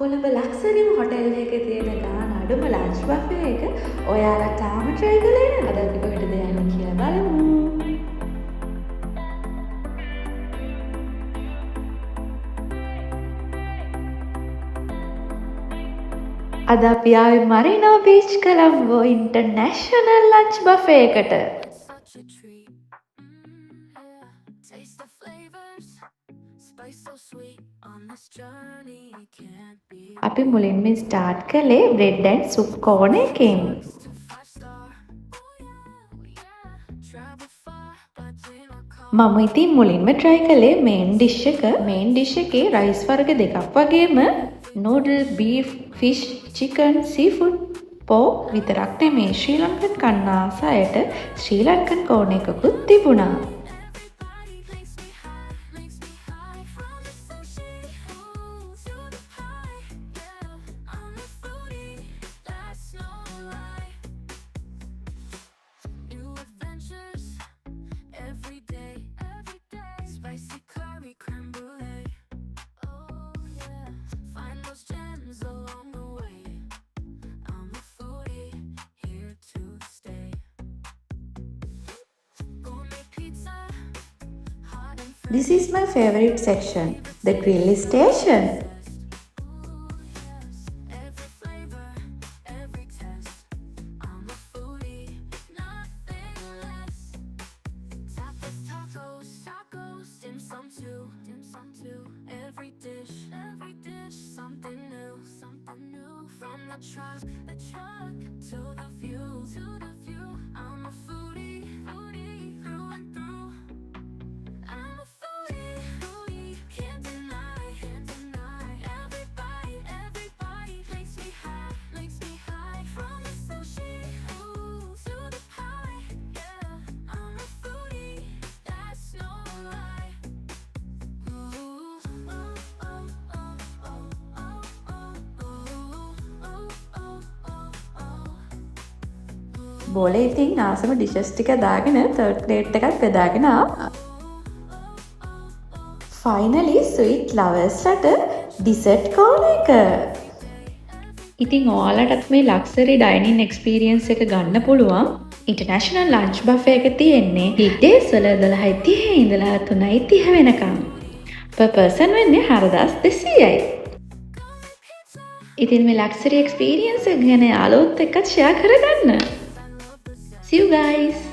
Colombo ලක්සරිම hotel එකේ තියෙන ගාන අඩුම ලන්ච් බෆේ එක ඔයාලා තාම try කළේ නැද්ද? අද අපි කොහෙටද යන්නේ කියලා බලමු. අද අපි ආවේ මරීනා බීච් කොළඹ ඉන්ටර්නැෂනල් ලන්ච් බෆේ එකට. අපි මුලින්ම ස්ටාර්ට් කළේ බ්‍රෙඩ් ඇන්ඩ් සුප් කෝන් එකෙන්. මම ඉතින් මුලින්ම try කළේ මේන් ඩිෂ් එක. මේන් ඩිෂ් එකේ රයිස් වර්ග දෙකක් වගේම noodle, beef, fish, chicken, seafood, pork විතරක් නෙමේ ශ්‍රී ලංකන් කන්න ආස අයට ශ්‍රී ලංකන් කෝන් එකකුත් තිබුණා. This is my favorite section, the grill station. බෝලේ ඉතින් ආසම ඩිෂස් ටික දාගෙන තර්ඩ් ප්ලේට් එකක් බෙදාගෙන ආවා. ෆයිනලි ස්වීට් ලවර්ස්ලට ඩිසර්ට් කෝන් එක. ඉතින් ඔයාලටත් මේ ලක්සරි ඩයිනින් එක්ස්පීරියන්ස් එක ගන්න පුළුවන්. ඉන්ටර්නැෂනල් ලන්ච් බෆේ එක තියෙන්නේ weekdays වල 12:30 ඉඳලා 3:30 වෙනකම්. per person වෙන්නේ 4200යි. ඉතින් මේ ලක්සරි එක්ස්පීරියන්ස් එක ගැන යාළුවොත් එක්කත් ෂෙයා කරගන්න. See you guys!